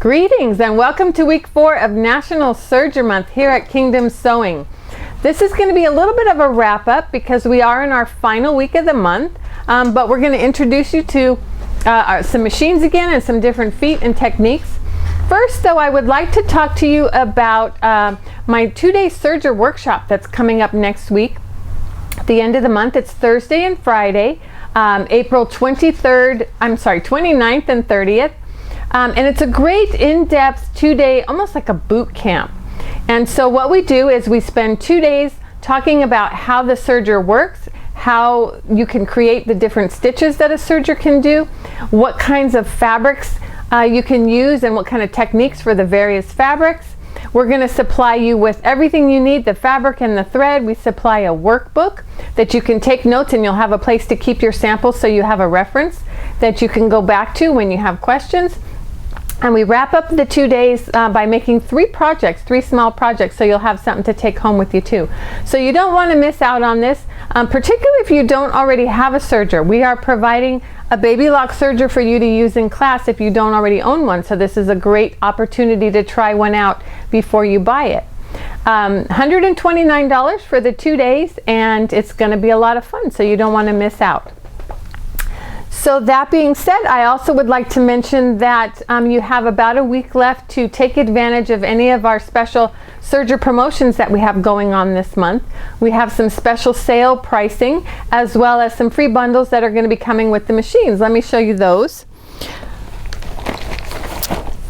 Greetings and welcome to week 4 of National Serger Month here at Kingdom Sewing. This is going to be a little bit of a wrap up because we are in our final week of the month, but we're going to introduce you to some machines again and some different feet and techniques. First though, I would like to talk to you about my 2-day Serger workshop that's coming up next week. At the end of the month, it's Thursday and Friday, April 29th and 30th. And it's a great in-depth 2-day, almost like a boot camp. And so what we do is we spend 2 days talking about how the serger works, how you can create the different stitches that a serger can do, what kinds of fabrics you can use and what kind of techniques for the various fabrics. We're going to supply you with everything you need, the fabric and the thread. We supply a workbook that you can take notes and you'll have a place to keep your samples so you have a reference that you can go back to when you have questions. And we wrap up the 2 days by making 3 small projects, so you'll have something to take home with you too. So you don't want to miss out on this, particularly if you don't already have a serger. We are providing a baby lock serger for you to use in class if you don't already own one. So this is a great opportunity to try one out before you buy it. $129 for the 2 days, and it's going to be a lot of fun, so you don't want to miss out. So that being said, I also would like to mention that you have about a week left to take advantage of any of our special Serger promotions that we have going on this month. We have some special sale pricing as well as some free bundles that are going to be coming with the machines. Let me show you those.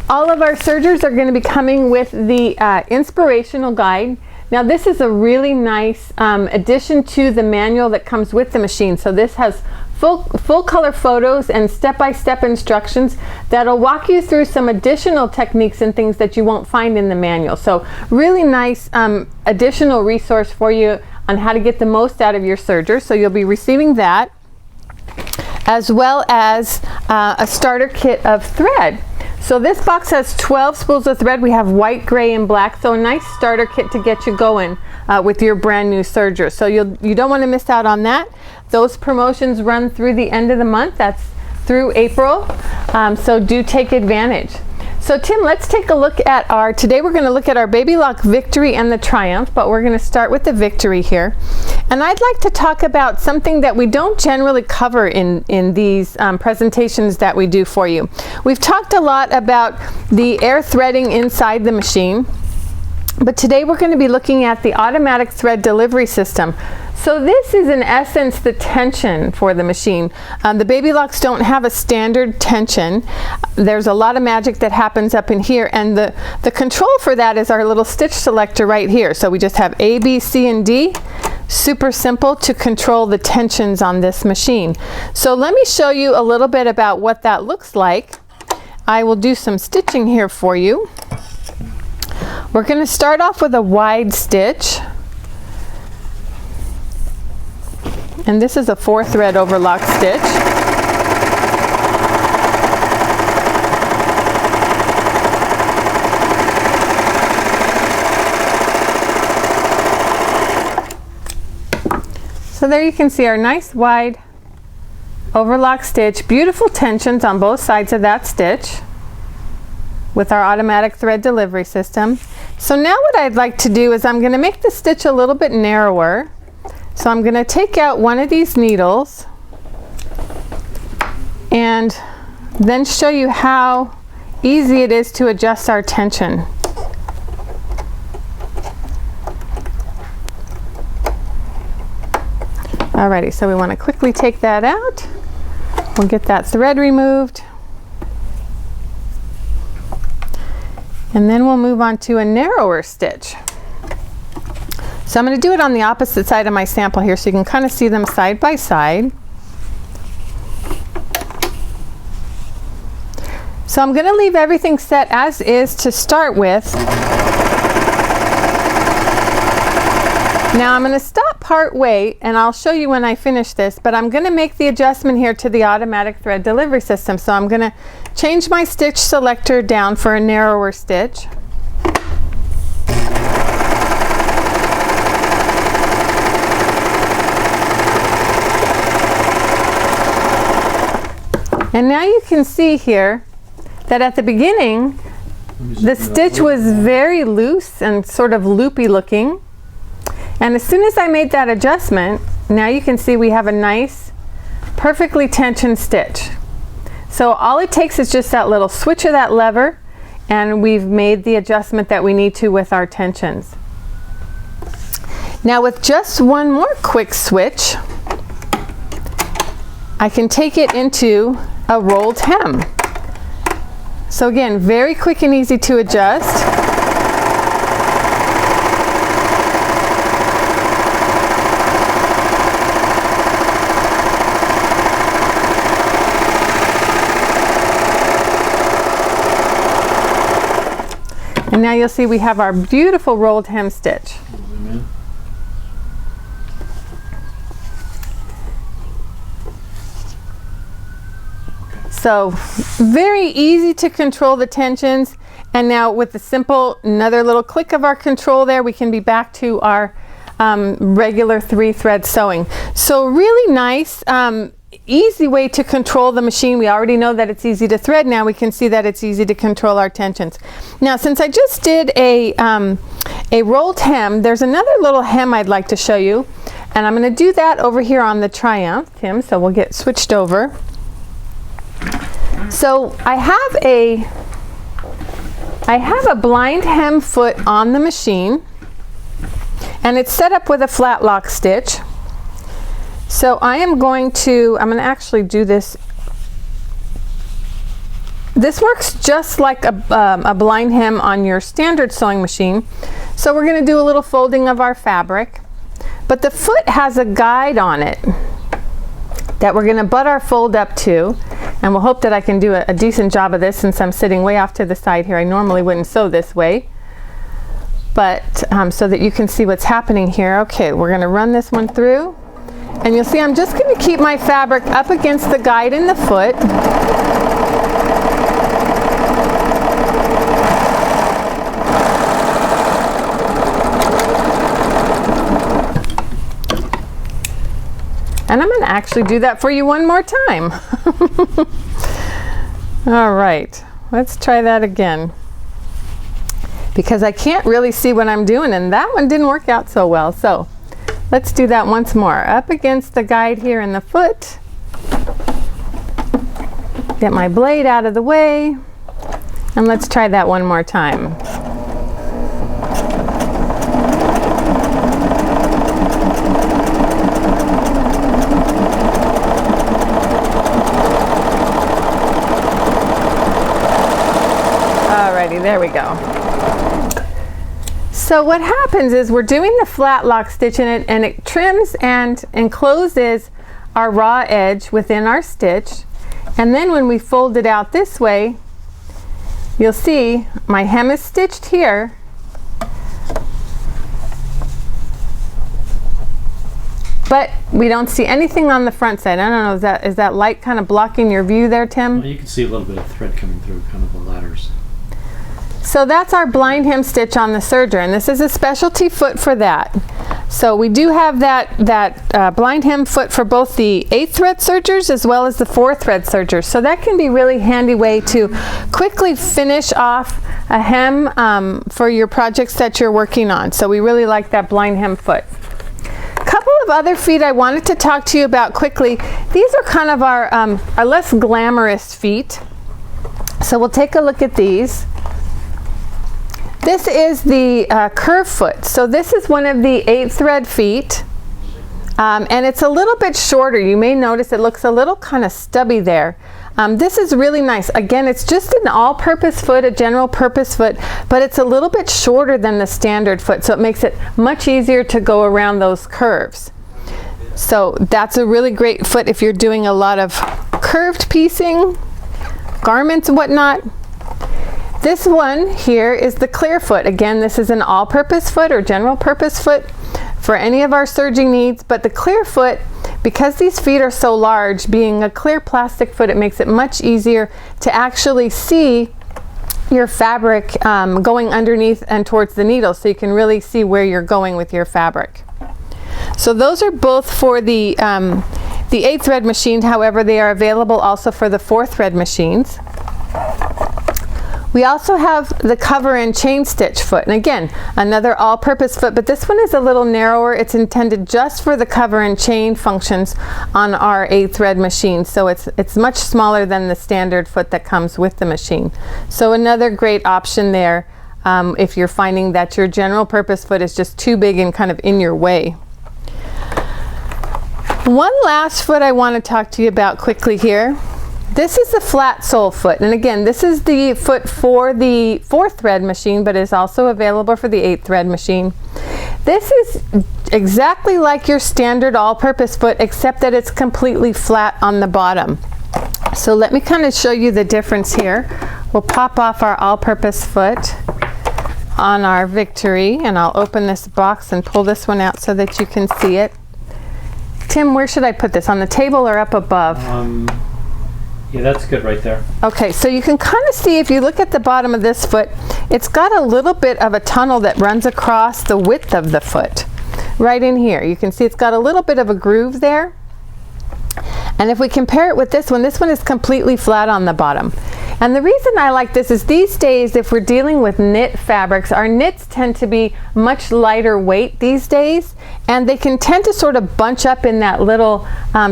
All of our sergers are going to be coming with the inspirational guide. Now this is a really nice addition to the manual that comes with the machine. So this has full color photos and step-by-step instructions that'll walk you through some additional techniques and things that you won't find in the manual. So really nice additional resource for you on how to get the most out of your serger. So you'll be receiving that, as well as a starter kit of thread. So this box has 12 spools of thread. We have white, gray, and black. So a nice starter kit to get you going with your brand new serger. So you don't want to miss out on that. Those promotions run through the end of the month. That's through April. So do take advantage. So Tim, let's take a look at today we're going to look at our Baby Lock Victory and the Triumph, but we're going to start with the Victory here. And I'd like to talk about something that we don't generally cover in these presentations that we do for you. We've talked a lot about the air threading inside the machine, but today we're going to be looking at the automatic thread delivery system. So this is in essence the tension for the machine. The baby locks don't have a standard tension. There's a lot of magic that happens up in here, and the control for that is our little stitch selector right here. So we just have A, B, C, and D. Super simple to control the tensions on this machine. So let me show you a little bit about what that looks like. I will do some stitching here for you. We're going to start off with a wide stitch. And this is a 4-thread overlock stitch. So there you can see our nice wide overlock stitch, beautiful tensions on both sides of that stitch with our automatic thread delivery system. So now what I'd like to do is I'm going to make the stitch a little bit narrower. So I'm going to take out one of these needles and then show you how easy it is to adjust our tension. Alrighty, so we want to quickly take that out. We'll get that thread removed. And then we'll move on to a narrower stitch. So I'm going to do it on the opposite side of my sample here so you can kind of see them side by side. So I'm going to leave everything set as is to start with. Now I'm going to stop part way and I'll show you when I finish this, but I'm going to make the adjustment here to the automatic thread delivery system. So I'm going to change my stitch selector down for a narrower stitch. And now you can see here that at the beginning The stitch was very loose and sort of loopy looking. And as soon as I made that adjustment, now you can see we have a nice, perfectly tensioned stitch. So all it takes is just that little switch of that lever, and we've made the adjustment that we need to with our tensions. Now with just one more quick switch, I can take it into a rolled hem. So again, very quick and easy to adjust. And now you'll see we have our beautiful rolled hem stitch. So very easy to control the tensions. And now with the simple, another little click of our control there, we can be back to our regular 3-thread sewing. So really nice, easy way to control the machine. We already know that it's easy to thread. Now we can see that it's easy to control our tensions. Now since I just did a rolled hem, there's another little hem I'd like to show you. And I'm going to do that over here on the Triumph hem. So we'll get switched over. So I have a blind hem foot on the machine, and it's set up with a flat lock stitch. So I'm going to actually do this. This works just like a blind hem on your standard sewing machine. So we're going to do a little folding of our fabric, but the foot has a guide on it that we're going to butt our fold up to, and we'll hope that I can do a decent job of this since I'm sitting way off to the side here. I normally wouldn't sew this way, but so that you can see what's happening here. Okay, we're going to run this one through, and you'll see I'm just going to keep my fabric up against the guide in the foot. And I'm going to actually do that for you one more time. All right, let's try that again. Because I can't really see what I'm doing, and that one didn't work out so well. So let's do that once more. Up against the guide here in the foot. Get my blade out of the way. And let's try that one more time. There we go. So what happens is we're doing the flat lock stitch in it, and it trims and encloses our raw edge within our stitch. And then when we fold it out this way, you'll see my hem is stitched here. But we don't see anything on the front side. I don't know, is that light kind of blocking your view there, Tim? Well, you can see a little bit of thread coming through, kind of the ladders. So that's our blind hem stitch on the serger, and this is a specialty foot for that. So we do have that blind hem foot for both the 8-thread sergers as well as the 4-thread sergers. So that can be really handy way to quickly finish off a hem for your projects that you're working on. So we really like that blind hem foot. A couple of other feet I wanted to talk to you about quickly. These are kind of our less glamorous feet. So we'll take a look at these. This is the curve foot. So this is one of the 8-thread feet, and it's a little bit shorter. You may notice it looks a little kind of stubby there. This is really nice. Again, it's just an all-purpose foot, a general purpose foot, but it's a little bit shorter than the standard foot, so it makes it much easier to go around those curves. So that's a really great foot if you're doing a lot of curved piecing, garments and whatnot. This one here is the clear foot. Again, this is an all-purpose foot or general purpose foot for any of our serging needs, but the clear foot, because these feet are so large, being a clear plastic foot, it makes it much easier to actually see your fabric going underneath and towards the needle, so you can really see where you're going with your fabric. So those are both for the 8-thread machine. However, they are available also for the 4-thread machines. We also have the cover and chain stitch foot, and again, another all-purpose foot, but this one is a little narrower. It's intended just for the cover and chain functions on our 8-thread machine, so it's much smaller than the standard foot that comes with the machine. So another great option there if you're finding that your general purpose foot is just too big and kind of in your way. One last foot I want to talk to you about quickly here. This is the flat sole foot, and again, this is the foot for the 4-thread machine, but is also available for the 8-thread machine. This is exactly like your standard all-purpose foot, except that it's completely flat on the bottom. So let me kind of show you the difference here. We'll pop off our all-purpose foot on our Victory, and I'll open this box and pull this one out so that you can see it. Tim, where should I put this? On the table or up above? Yeah, that's good right there. Okay, so you can kind of see if you look at the bottom of this foot, it's got a little bit of a tunnel that runs across the width of the foot. Right in here. You can see it's got a little bit of a groove there. And if we compare it with this one is completely flat on the bottom. And the reason I like this is these days, if we're dealing with knit fabrics, our knits tend to be much lighter weight these days, and they can tend to sort of bunch up in that little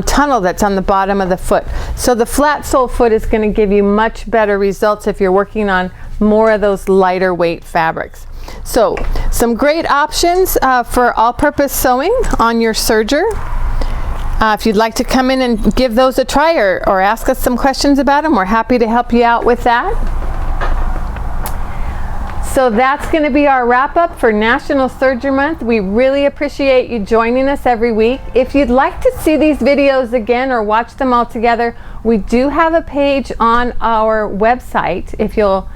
tunnel that's on the bottom of the foot. So the flat sole foot is going to give you much better results if you're working on more of those lighter weight fabrics. So some great options for all-purpose sewing on your serger. If you'd like to come in and give those a try or ask us some questions about them, we're happy to help you out with that. So that's going to be our wrap up for National Serger Month. We really appreciate you joining us every week. If you'd like to see these videos again or watch them all together, we do have a page on our website. If you'll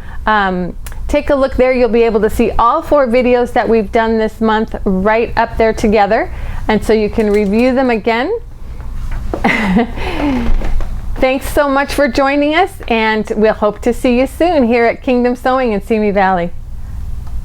take a look there, you'll be able to see all 4 videos that we've done this month right up there together, and so you can review them again. Thanks so much for joining us, and we'll hope to see you soon here at Kingdom Sewing in Simi Valley.